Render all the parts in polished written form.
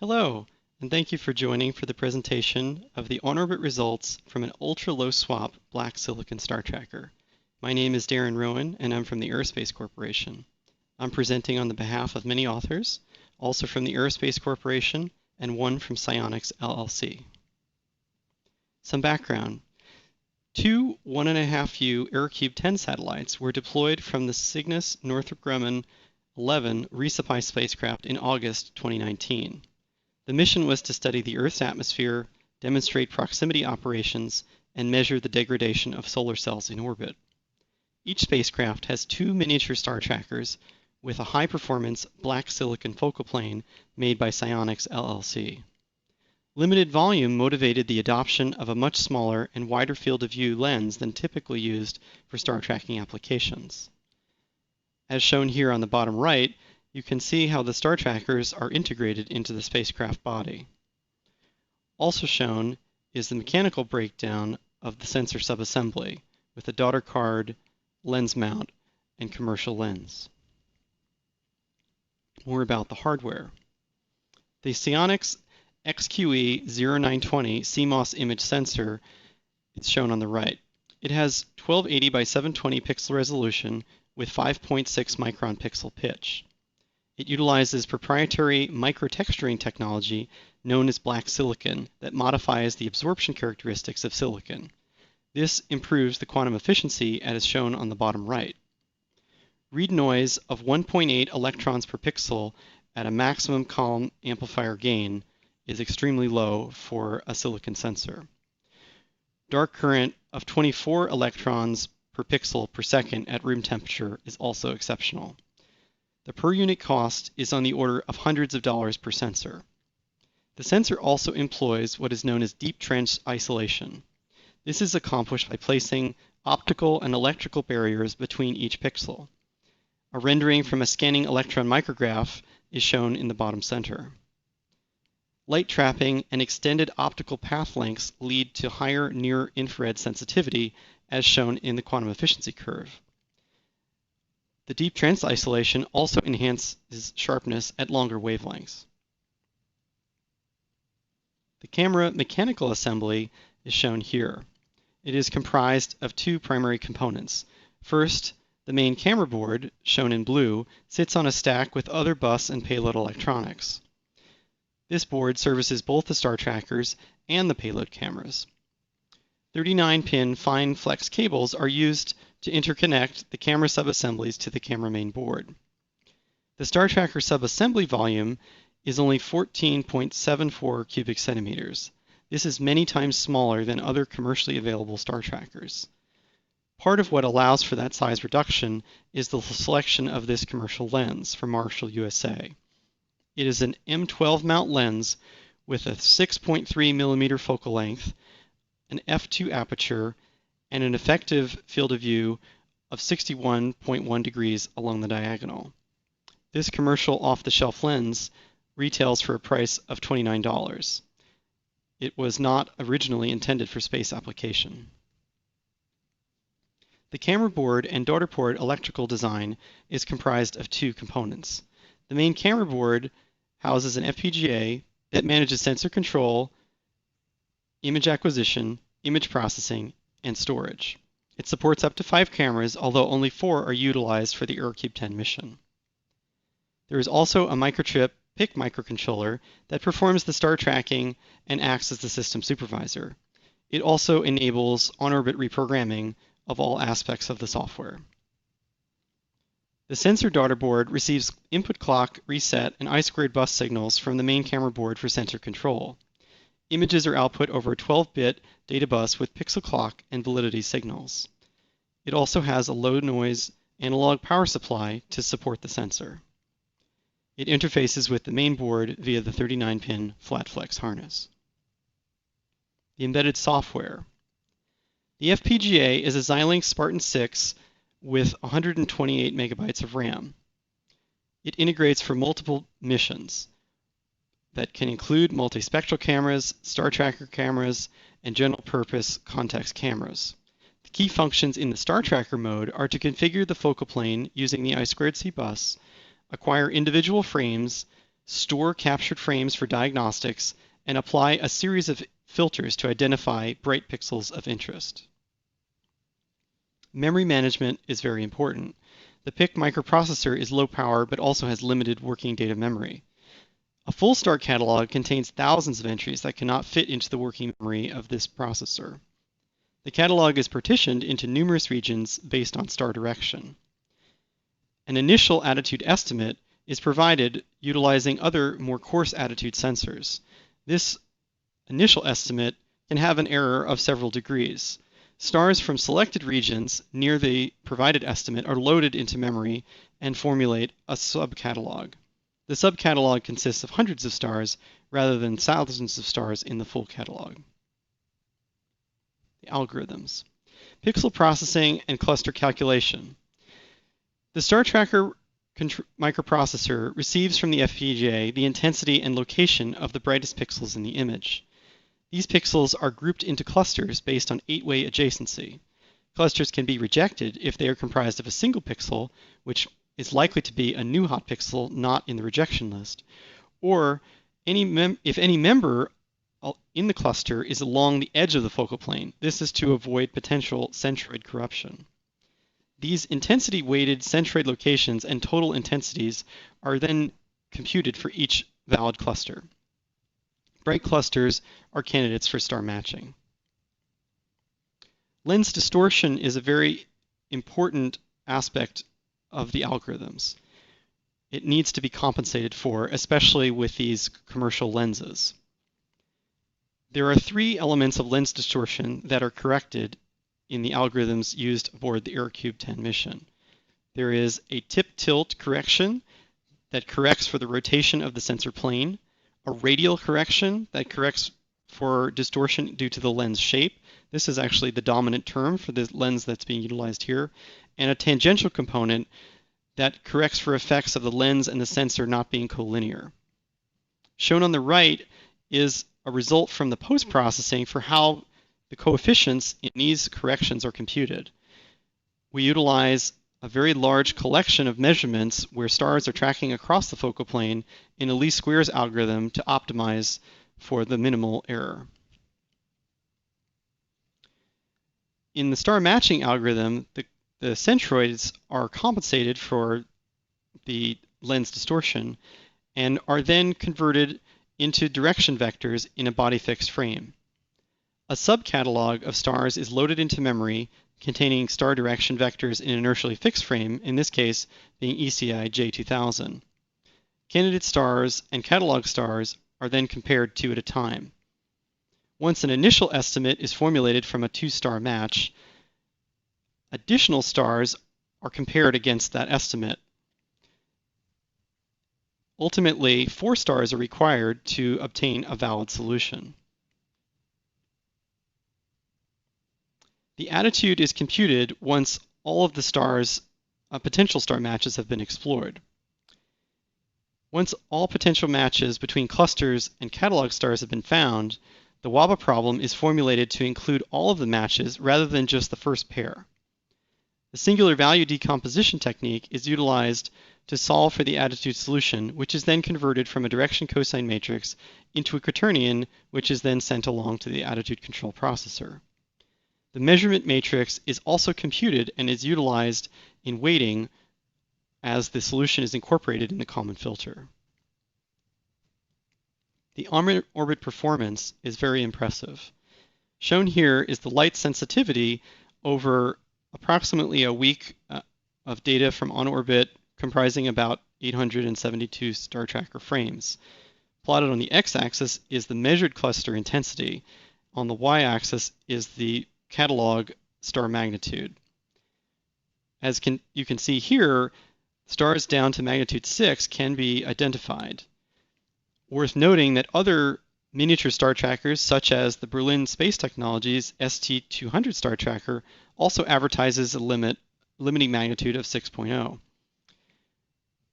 Hello, and thank you for joining for the presentation of the on-orbit results from an ultra-low SWaP black silicon star tracker. My name is Darren Rowan, and I'm from the Aerospace Corporation. I'm presenting on the behalf of many authors, also from the Aerospace Corporation, and one from Psionics LLC. Some background. Two 1.5U Aerocube 10 satellites were deployed from the Cygnus Northrop Grumman 11 resupply spacecraft in August 2019. The mission was to study the Earth's atmosphere, demonstrate proximity operations, and measure the degradation of solar cells in orbit. Each spacecraft has two miniature star trackers with a high-performance black silicon focal plane made by Psionics LLC. Limited volume motivated the adoption of a much smaller and wider field of view lens than typically used for star tracking applications. As shown here on the bottom right, you can see how the star trackers are integrated into the spacecraft body. Also shown is the mechanical breakdown of the sensor subassembly with a daughter card, lens mount, and commercial lens. More about the hardware. The Psionics XQE0920 CMOS image sensor is shown on the right. It has 1280 by 720 pixel resolution with 5.6 micron pixel pitch. It utilizes proprietary microtexturing technology known as black silicon that modifies the absorption characteristics of silicon. This improves the quantum efficiency as shown on the bottom right. Read noise of 1.8 electrons per pixel at a maximum column amplifier gain is extremely low for a silicon sensor. Dark current of 24 electrons per pixel per second at room temperature is also exceptional. The per unit cost is on the order of hundreds of dollars per sensor. The sensor also employs what is known as deep trench isolation. This is accomplished by placing optical and electrical barriers between each pixel. A rendering from a scanning electron micrograph is shown in the bottom center. Light trapping and extended optical path lengths lead to higher near-infrared sensitivity, as shown in the quantum efficiency curve. The deep trench isolation also enhances sharpness at longer wavelengths. The camera mechanical assembly is shown here. It is comprised of two primary components. First, the main camera board, shown in blue, sits on a stack with other bus and payload electronics. This board services both the star trackers and the payload cameras. 39-pin fine flex cables are used to interconnect the camera subassemblies to the camera main board. The star tracker subassembly volume is only 14.74 cubic centimeters. This is many times smaller than other commercially available star trackers. Part of what allows for that size reduction is the selection of this commercial lens from Marshall USA. It is an M12 mount lens with a 6.3 millimeter focal length, an f2 aperture, and an effective field of view of 61.1 degrees along the diagonal. This commercial off-the-shelf lens retails for a price of $29. It was not originally intended for space application. The camera board and daughter port electrical design is comprised of two components. The main camera board houses an FPGA that manages sensor control, image acquisition, image processing, and storage. It supports up to 5 cameras, although only 4 are utilized for the Aerocube 10 mission. There is also a microchip PIC microcontroller that performs the star tracking and acts as the system supervisor. It also enables on-orbit reprogramming of all aspects of the software. The sensor daughter board receives input clock, reset, and I2 bus signals from the main camera board for sensor control. Images are output over a 12-bit data bus with pixel clock and validity signals. It also has a low-noise analog power supply to support the sensor. It interfaces with the main board via the 39-pin flat flex harness. The embedded software. The FPGA is a Xilinx Spartan 6 with 128 megabytes of RAM. It integrates for multiple missions that can include multispectral cameras, star tracker cameras, and general-purpose context cameras. The key functions in the star tracker mode are to configure the focal plane using the I2C bus, acquire individual frames, store captured frames for diagnostics, and apply a series of filters to identify bright pixels of interest. Memory management is very important. The PIC microprocessor is low power but also has limited working data memory. A full star catalog contains thousands of entries that cannot fit into the working memory of this processor. The catalog is partitioned into numerous regions based on star direction. An initial attitude estimate is provided utilizing other more coarse attitude sensors. This initial estimate can have an error of several degrees. Stars from selected regions near the provided estimate are loaded into memory and formulate a subcatalog. The subcatalog consists of hundreds of stars rather than thousands of stars in the full catalog. The algorithms. Pixel processing and cluster calculation. The star tracker microprocessor receives from the FPGA the intensity and location of the brightest pixels in the image. These pixels are grouped into clusters based on 8-way adjacency. Clusters can be rejected if they are comprised of a single pixel, which is likely to be a new hot pixel not in the rejection list, or if any member in the cluster is along the edge of the focal plane. This is to avoid potential centroid corruption. These intensity-weighted centroid locations and total intensities are then computed for each valid cluster. Bright clusters are candidates for star matching. Lens distortion is a very important aspect of the algorithms. It needs to be compensated for, especially with these commercial lenses. There are 3 elements of lens distortion that are corrected in the algorithms used aboard the Aerocube 10 mission. There is a tip tilt correction that corrects for the rotation of the sensor plane, a radial correction that corrects for distortion due to the lens shape. This is actually the dominant term for the lens that's being utilized here, and a tangential component that corrects for effects of the lens and the sensor not being collinear. Shown on the right is a result from the post-processing for how the coefficients in these corrections are computed. We utilize a very large collection of measurements where stars are tracking across the focal plane in a least squares algorithm to optimize for the minimal error. In the star matching algorithm, the centroids are compensated for the lens distortion and are then converted into direction vectors in a body fixed frame. A subcatalog of stars is loaded into memory containing star direction vectors in an inertially fixed frame, in this case being ECI J2000. Candidate stars and catalog stars are then compared 2 at a time. Once an initial estimate is formulated from a 2-star match, additional stars are compared against that estimate. Ultimately, 4 stars are required to obtain a valid solution. The attitude is computed once all of the stars, potential star matches have been explored. Once all potential matches between clusters and catalog stars have been found, the WABA problem is formulated to include all of the matches rather than just the first pair. The singular value decomposition technique is utilized to solve for the attitude solution, which is then converted from a direction cosine matrix into a quaternion, which is then sent along to the attitude control processor. The measurement matrix is also computed and is utilized in weighting as the solution is incorporated in the common filter. The on-orbit performance is very impressive. Shown here is the light sensitivity over approximately a week of data from on-orbit comprising about 872 star tracker frames. Plotted on the x-axis is the measured cluster intensity. On the y-axis is the catalog star magnitude. As you can see here, stars down to magnitude 6 can be identified. Worth noting that other miniature star trackers, such as the Berlin Space Technologies ST200 star tracker, also advertises a limiting magnitude of 6.0.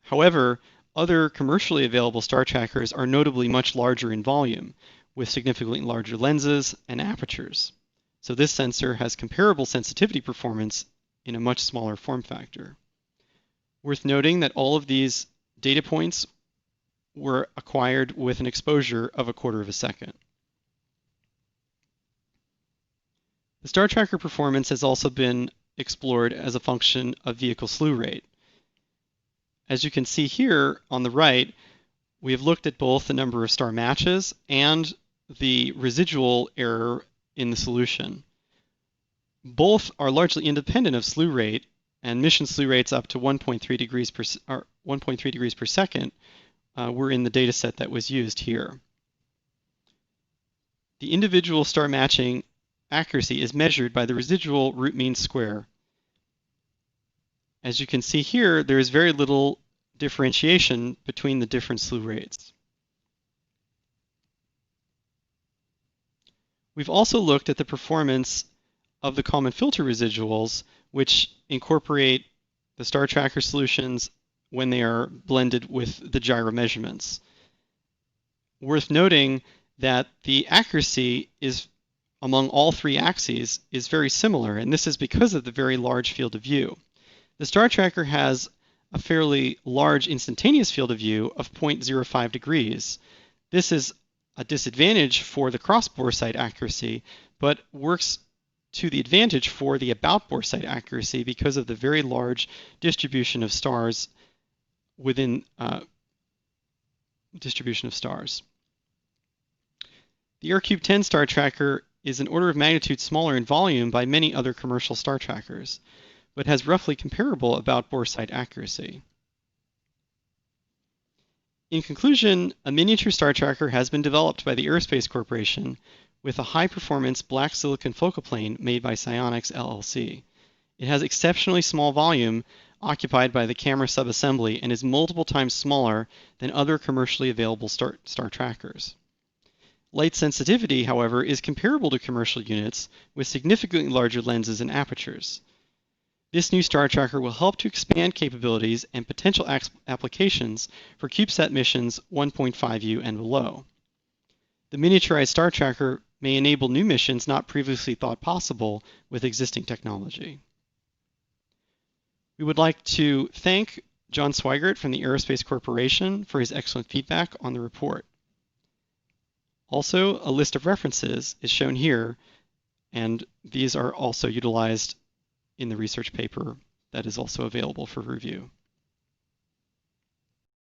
However, other commercially available star trackers are notably much larger in volume, with significantly larger lenses and apertures. So this sensor has comparable sensitivity performance in a much smaller form factor. Worth noting that all of these data points were acquired with an exposure of 1/4 of a second. The star tracker performance has also been explored as a function of vehicle slew rate. As you can see here on the right, we have looked at both the number of star matches and the residual error in the solution. Both are largely independent of slew rate, and mission slew rates up to 1.3 degrees per second were in the data set that was used here. The individual star matching accuracy is measured by the residual root mean square. As you can see here, there is very little differentiation between the different slew rates. We've also looked at the performance of the common filter residuals, which incorporate the star tracker solutions when they are blended with the gyro measurements. Worth noting that the accuracy is among all three axes is very similar, and this is because of the very large field of view. The star tracker has a fairly large instantaneous field of view of 0.05 degrees. This is a disadvantage for the cross-bore sight accuracy, but works to the advantage for the about-bore sight accuracy because of the very large distribution of stars within distribution of stars. The AirCube 10 star tracker is an order of magnitude smaller in volume by many other commercial star trackers, but has roughly comparable about-bore sight accuracy. In conclusion, a miniature star tracker has been developed by the Aerospace Corporation with a high-performance black silicon focal plane made by Psionics LLC. It has exceptionally small volume occupied by the camera subassembly and is multiple times smaller than other commercially available star trackers. Light sensitivity, however, is comparable to commercial units with significantly larger lenses and apertures. This new star tracker will help to expand capabilities and potential applications for CubeSat missions 1.5U and below. The miniaturized star tracker may enable new missions not previously thought possible with existing technology. We would like to thank John Swigert from the Aerospace Corporation for his excellent feedback on the report. Also, a list of references is shown here, and these are also utilized in the research paper that is also available for review.